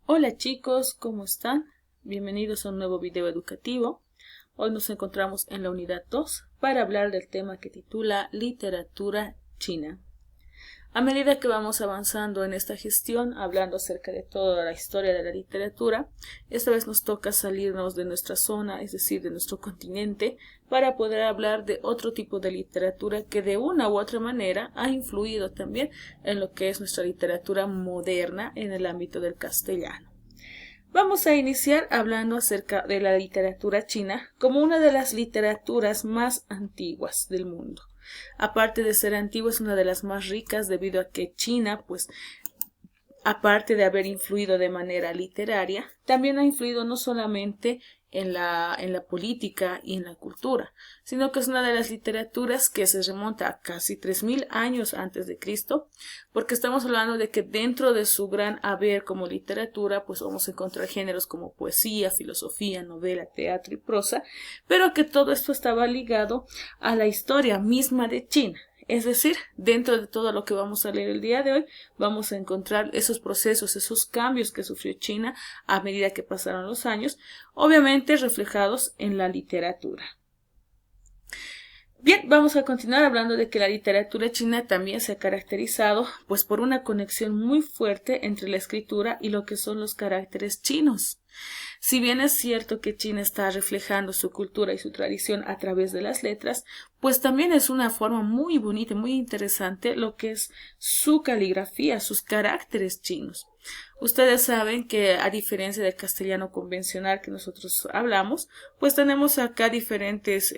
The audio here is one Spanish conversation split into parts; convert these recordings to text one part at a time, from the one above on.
Hola chicos, ¿cómo están? Bienvenidos a un nuevo video educativo. Hoy nos encontramos en la unidad 2 para hablar del tema que titula Literatura China. A medida que vamos avanzando en esta gestión, hablando acerca de toda la historia de la literatura, esta vez nos toca salirnos de nuestra zona, es decir, de nuestro continente, para poder hablar de otro tipo de literatura que de una u otra manera ha influido también en lo que es nuestra literatura moderna en el ámbito del castellano. Vamos a iniciar hablando acerca de la literatura china como una de las literaturas más antiguas del mundo. Aparte de ser antigua, es una de las más ricas debido a que China, pues, aparte de haber influido de manera literaria, también ha influido no solamente en la política y en la cultura, sino que es una de las literaturas que se remonta a casi 3000 años antes de Cristo, porque estamos hablando de que dentro de su gran haber como literatura, pues vamos a encontrar géneros como poesía, filosofía, novela, teatro y prosa, pero que todo esto estaba ligado a la historia misma de China. Es decir, dentro de todo lo que vamos a leer el día de hoy, vamos a encontrar esos procesos, esos cambios que sufrió China a medida que pasaron los años, obviamente reflejados en la literatura. Bien, vamos a continuar hablando de que la literatura china también se ha caracterizado pues por una conexión muy fuerte entre la escritura y lo que son los caracteres chinos. Si bien es cierto que China está reflejando su cultura y su tradición a través de las letras, pues también es una forma muy bonita, muy interesante lo que es su caligrafía, sus caracteres chinos. Ustedes saben que a diferencia del castellano convencional que nosotros hablamos, pues tenemos acá diferentes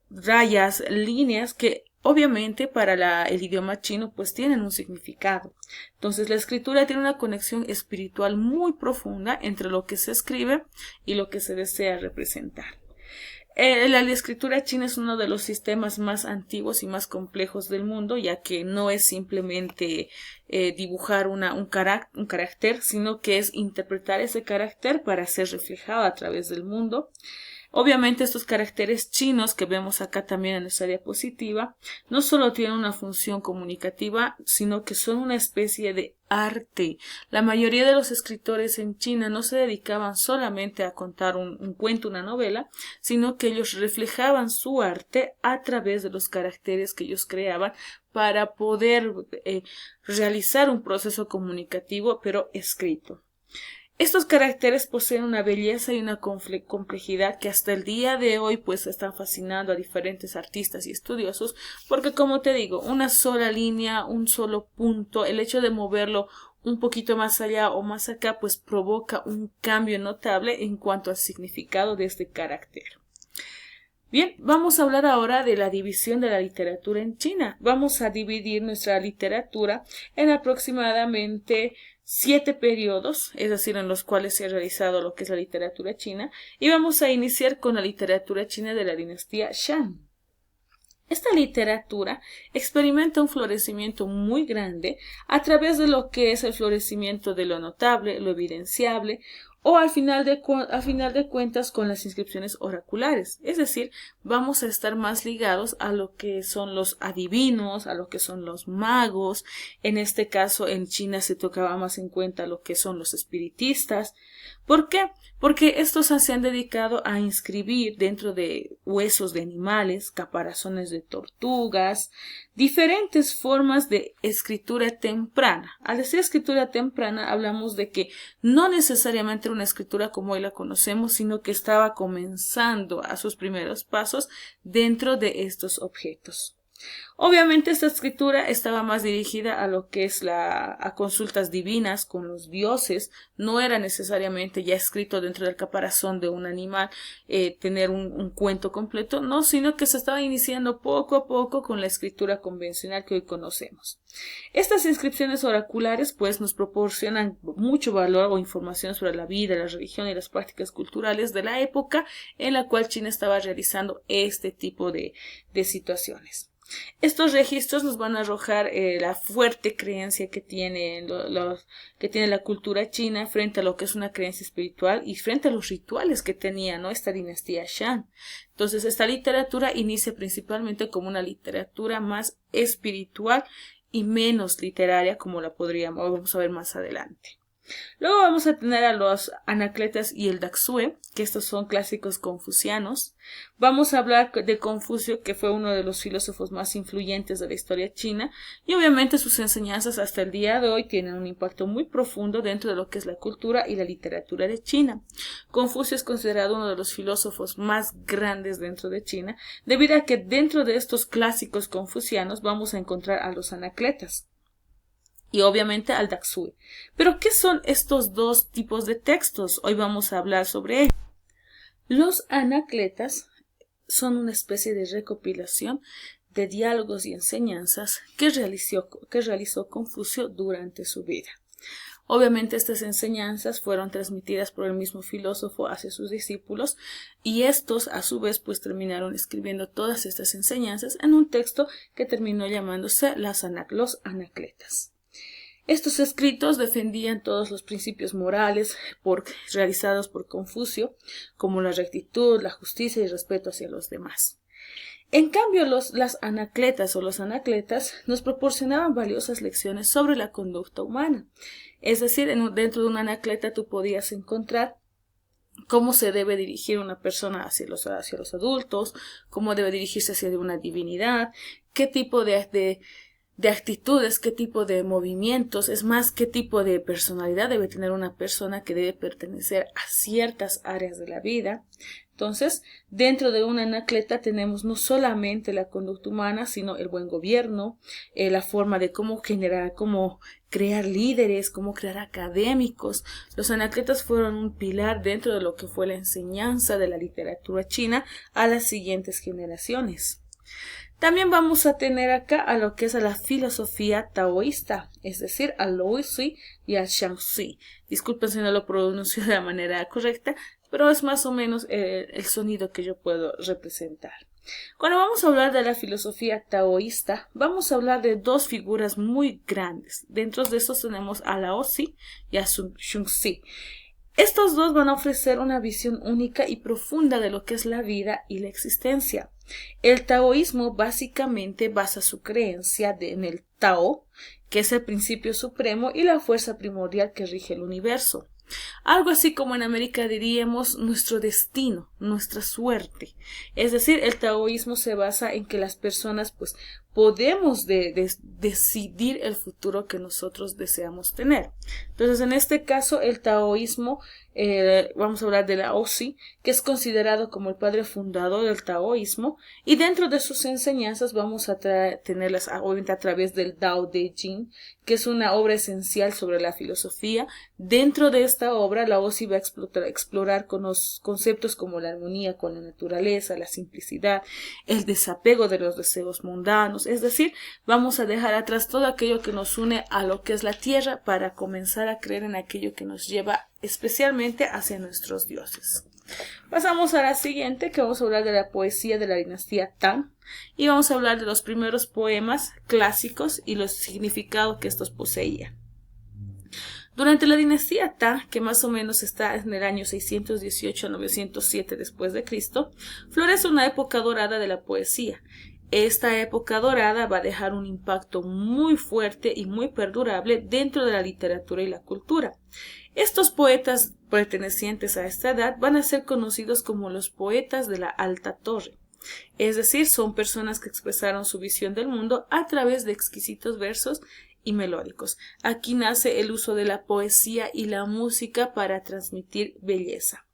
rayas, líneas que obviamente para el idioma chino pues tienen un significado. Entonces la escritura tiene una conexión espiritual muy profunda entre lo que se escribe y lo que se desea representar. La escritura china es uno de los sistemas más antiguos y más complejos del mundo, ya que no es simplemente dibujar un carácter, sino que es interpretar ese carácter para ser reflejado a través del mundo. Obviamente estos caracteres chinos que vemos acá también en nuestra diapositiva no solo tienen una función comunicativa, sino que son una especie de arte. La mayoría de los escritores en China no se dedicaban solamente a contar un cuento, una novela, sino que ellos reflejaban su arte a través de los caracteres que ellos creaban para poder realizar un proceso comunicativo, pero escrito. Estos caracteres poseen una belleza y una complejidad que hasta el día de hoy pues están fascinando a diferentes artistas y estudiosos porque, como te digo, una sola línea, un solo punto, el hecho de moverlo un poquito más allá o más acá pues provoca un cambio notable en cuanto al significado de este carácter. Bien, vamos a hablar ahora de la división de la literatura en China. Vamos a dividir nuestra literatura en aproximadamente 7 periodos, es decir, en los cuales se ha realizado lo que es la literatura china, y vamos a iniciar con la literatura china de la dinastía Shang. Esta literatura experimenta un florecimiento muy grande a través de lo que es el florecimiento de lo notable, lo evidenciable, o al final de cuentas con las inscripciones oraculares. Es decir, vamos a estar más ligados a lo que son los adivinos, a lo que son los magos. En este caso, en China se tocaba más en cuenta lo que son los espiritistas. ¿Por qué? Porque estos se han dedicado a inscribir dentro de huesos de animales, caparazones de tortugas, diferentes formas de escritura temprana. Al decir escritura temprana, hablamos de que no necesariamente era una escritura como hoy la conocemos, sino que estaba comenzando a sus primeros pasos dentro de estos objetos. Obviamente esta escritura estaba más dirigida a lo que es a consultas divinas con los dioses, no era necesariamente ya escrito dentro del caparazón de un animal, tener un cuento completo, no, sino que se estaba iniciando poco a poco con la escritura convencional que hoy conocemos. Estas inscripciones oraculares pues nos proporcionan mucho valor o información sobre la vida, la religión y las prácticas culturales de la época en la cual China estaba realizando este tipo de situaciones. Estos registros nos van a arrojar la fuerte creencia que tiene la cultura china frente a lo que es una creencia espiritual y frente a los rituales que tenía, ¿no?, esta dinastía Shang. Entonces esta literatura inicia principalmente como una literatura más espiritual y menos literaria, como la vamos a ver más adelante. Luego vamos a tener a los Anacletas y el Daxue, que estos son clásicos confucianos. Vamos a hablar de Confucio, que fue uno de los filósofos más influyentes de la historia china, y obviamente sus enseñanzas hasta el día de hoy tienen un impacto muy profundo dentro de lo que es la cultura y la literatura de China. Confucio es considerado uno de los filósofos más grandes dentro de China, debido a que dentro de estos clásicos confucianos vamos a encontrar a los Anacletas y obviamente al Daxue. Pero, ¿qué son estos dos tipos de textos? Hoy vamos a hablar sobre ellos. Los Anacletas son una especie de recopilación de diálogos y enseñanzas que realizó Confucio durante su vida. Obviamente estas enseñanzas fueron transmitidas por el mismo filósofo hacia sus discípulos y estos a su vez pues terminaron escribiendo todas estas enseñanzas en un texto que terminó llamándose los Anacletas. Estos escritos defendían todos los principios morales realizados por Confucio, como la rectitud, la justicia y el respeto hacia los demás. En cambio, las Anacletas o los Anacletas nos proporcionaban valiosas lecciones sobre la conducta humana. Es decir, dentro de una Anacleta tú podías encontrar cómo se debe dirigir una persona hacia los adultos, cómo debe dirigirse hacia una divinidad, qué tipo de actitudes, qué tipo de movimientos, es más, qué tipo de personalidad debe tener una persona que debe pertenecer a ciertas áreas de la vida. Entonces, dentro de una Anacleta tenemos no solamente la conducta humana, sino el buen gobierno, la forma de cómo crear líderes, cómo crear académicos. Los Anacletas fueron un pilar dentro de lo que fue la enseñanza de la literatura china a las siguientes generaciones. También vamos a tener acá a lo que es a la filosofía taoísta, es decir, al Laozi y al Shaozi. Disculpen si no lo pronuncio de la manera correcta, pero es más o menos el sonido que yo puedo representar. Cuando vamos a hablar de la filosofía taoísta, vamos a hablar de dos figuras muy grandes. Dentro de estos tenemos a Laozi y a Shunzi. Estos dos van a ofrecer una visión única y profunda de lo que es la vida y la existencia. El taoísmo básicamente basa su creencia en el Tao, que es el principio supremo y la fuerza primordial que rige el universo. Algo así como en América diríamos nuestro destino, nuestra suerte. Es decir, el taoísmo se basa en que las personas pues podemos decidir el futuro que nosotros deseamos tener. Entonces, en este caso, el taoísmo, vamos a hablar de Laozi, que es considerado como el padre fundador del taoísmo, y dentro de sus enseñanzas vamos a tenerlas obviamente a través del Tao Te Ching, que es una obra esencial sobre la filosofía. Dentro de esta obra, Laozi va a explorar con los conceptos como la armonía con la naturaleza, la simplicidad, el desapego de los deseos mundanos. Es decir, vamos a dejar atrás todo aquello que nos une a lo que es la tierra para comenzar a creer en aquello que nos lleva especialmente hacia nuestros dioses. Pasamos a la siguiente, que vamos a hablar de la poesía de la dinastía Tang y vamos a hablar de los primeros poemas clásicos y los significados que estos poseían. Durante la dinastía Tang, que más o menos está en el año 618 a 907 después de Cristo, florece una época dorada de la poesía. Esta época dorada va a dejar un impacto muy fuerte y muy perdurable dentro de la literatura y la cultura. Estos poetas pertenecientes a esta edad van a ser conocidos como los poetas de la Alta Torre. Es decir, son personas que expresaron su visión del mundo a través de exquisitos versos y melódicos. Aquí nace el uso de la poesía y la música para transmitir belleza.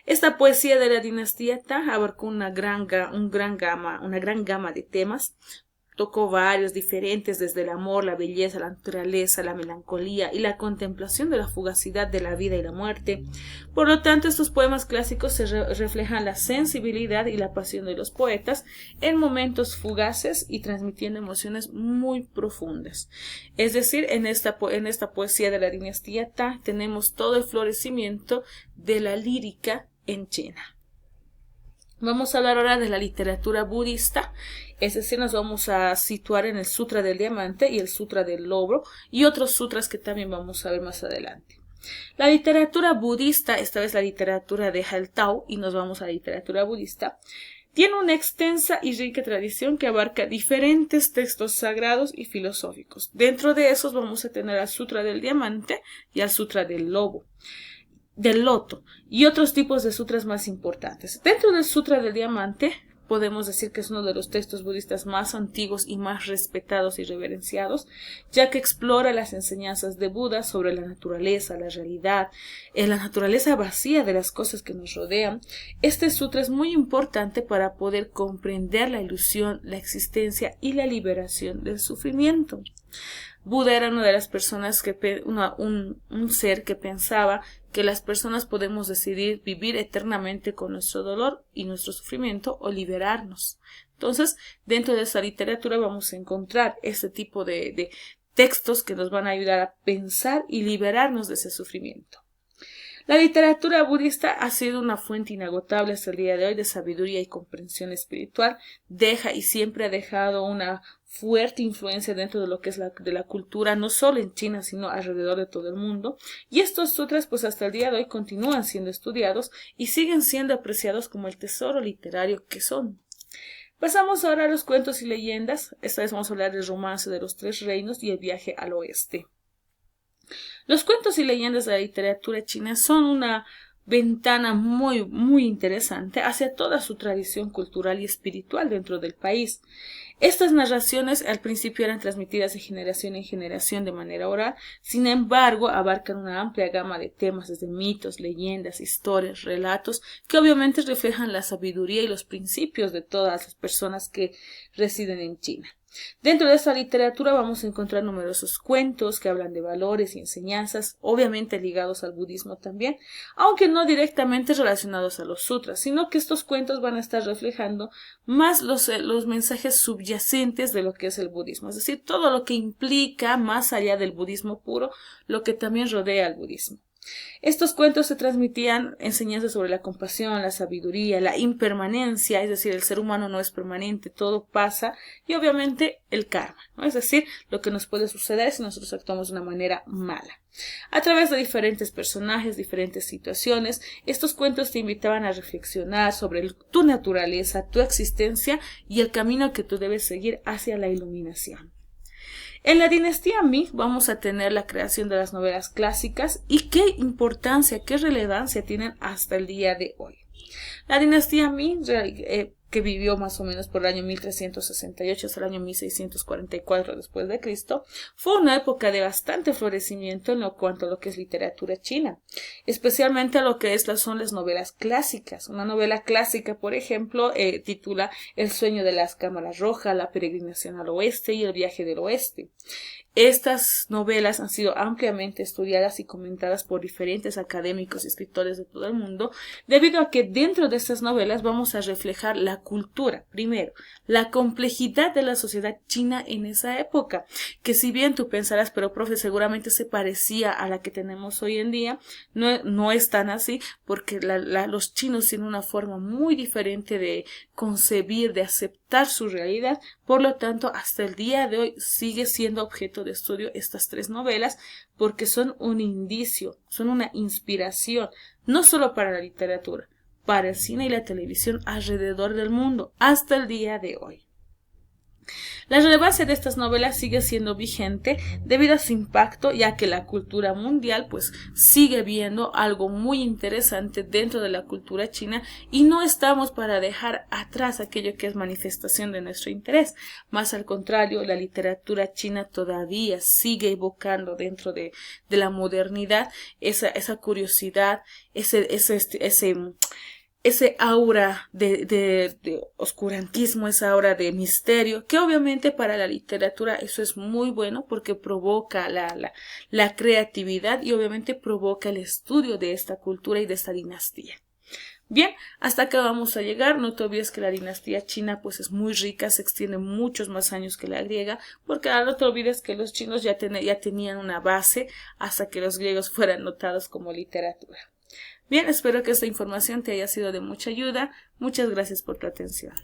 Esta poesía de la dinastía Tang abarcó una gran gama de temas. Tocó varios diferentes, desde el amor, la belleza, la naturaleza, la melancolía y la contemplación de la fugacidad de la vida y la muerte. Por lo tanto, estos poemas clásicos reflejan la sensibilidad y la pasión de los poetas en momentos fugaces y transmitiendo emociones muy profundas. Es decir, en esta poesía de la dinastía Tang tenemos todo el florecimiento de la lírica en China. Vamos a hablar ahora de la literatura budista, es decir, nos vamos a situar en el Sutra del Diamante y el Sutra del Lobo y otros sutras que también vamos a ver más adelante. La literatura budista, esta vez la literatura deja el Tao y nos vamos a la literatura budista, Tiene una extensa y rica tradición que abarca diferentes textos sagrados y filosóficos. Dentro de esos vamos a tener al Sutra del Diamante y al Sutra del Loto y otros tipos de sutras más importantes. Dentro del Sutra del Diamante podemos decir que es uno de los textos budistas más antiguos y más respetados y reverenciados, ya que explora las enseñanzas de Buda sobre la naturaleza, la realidad, la naturaleza vacía de las cosas que nos rodean. Este sutra es muy importante para poder comprender la ilusión, la existencia y la liberación del sufrimiento. Buda era una de las personas un ser que pensaba que las personas podemos decidir vivir eternamente con nuestro dolor y nuestro sufrimiento o liberarnos. Entonces, dentro de esa literatura vamos a encontrar este tipo de textos que nos van a ayudar a pensar y liberarnos de ese sufrimiento. La literatura budista ha sido una fuente inagotable hasta el día de hoy de sabiduría y comprensión espiritual. Deja y siempre ha dejado una fuerte influencia dentro de lo que es de la cultura, no solo en China, sino alrededor de todo el mundo. Y estos sutras, pues hasta el día de hoy continúan siendo estudiados y siguen siendo apreciados como el tesoro literario que son. Pasamos ahora a los cuentos y leyendas. Esta vez vamos a hablar del romance de los 3 reinos y el viaje al oeste. Los cuentos y leyendas de la literatura china son una ventana muy interesante hacia toda su tradición cultural y espiritual dentro del país. Estas narraciones al principio eran transmitidas de generación en generación de manera oral, sin embargo abarcan una amplia gama de temas desde mitos, leyendas, historias, relatos, que obviamente reflejan la sabiduría y los principios de todas las personas que residen en China. Dentro de esta literatura vamos a encontrar numerosos cuentos que hablan de valores y enseñanzas, obviamente ligados al budismo también, aunque no directamente relacionados a los sutras, sino que estos cuentos van a estar reflejando más los mensajes subyacentes de lo que es el budismo, es decir, todo lo que implica más allá del budismo puro, lo que también rodea al budismo. Estos cuentos se transmitían enseñanzas sobre la compasión, la sabiduría, la impermanencia, es decir, el ser humano no es permanente, todo pasa, y obviamente el karma, ¿no? Es decir, lo que nos puede suceder si nosotros actuamos de una manera mala. A través de diferentes personajes, diferentes situaciones, estos cuentos te invitaban a reflexionar sobre tu naturaleza, tu existencia y el camino que tú debes seguir hacia la iluminación. En la dinastía Ming vamos a tener la creación de las novelas clásicas y qué importancia, qué relevancia tienen hasta el día de hoy. La dinastía Ming, que vivió más o menos por el año 1368 hasta el año 1644 después de Cristo, fue una época de bastante florecimiento en cuanto a lo que es literatura china, especialmente a lo que son las novelas clásicas. Una novela clásica, por ejemplo, titula El sueño de las cámaras rojas, La peregrinación al oeste y El viaje del oeste. Estas novelas han sido ampliamente estudiadas y comentadas por diferentes académicos y escritores de todo el mundo, debido a que dentro de estas novelas vamos a reflejar la cultura, primero, la complejidad de la sociedad china en esa época, que si bien tú pensarás, pero profe, seguramente se parecía a la que tenemos hoy en día, no es tan así, porque los chinos tienen una forma muy diferente de concebir, de aceptar su realidad, por lo tanto, hasta el día de hoy sigue siendo objeto de estudio estas 3 novelas, porque son un indicio, son una inspiración, no solo para la literatura, para el cine y la televisión alrededor del mundo, hasta el día de hoy. La relevancia de estas novelas sigue siendo vigente debido a su impacto, ya que la cultura mundial pues sigue viendo algo muy interesante dentro de la cultura china y no estamos para dejar atrás aquello que es manifestación de nuestro interés. Más al contrario, la literatura china todavía sigue evocando dentro de la modernidad esa curiosidad, ese aura de oscurantismo, esa aura de misterio, que obviamente para la literatura eso es muy bueno porque provoca la creatividad y obviamente provoca el estudio de esta cultura y de esta dinastía. Bien, hasta acá vamos a llegar. No te olvides que la dinastía china pues es muy rica, se extiende muchos más años que la griega, porque ahora no te olvides que los chinos ya tenían una base hasta que los griegos fueran notados como literatura. Bien, espero que esta información te haya sido de mucha ayuda. Muchas gracias por tu atención.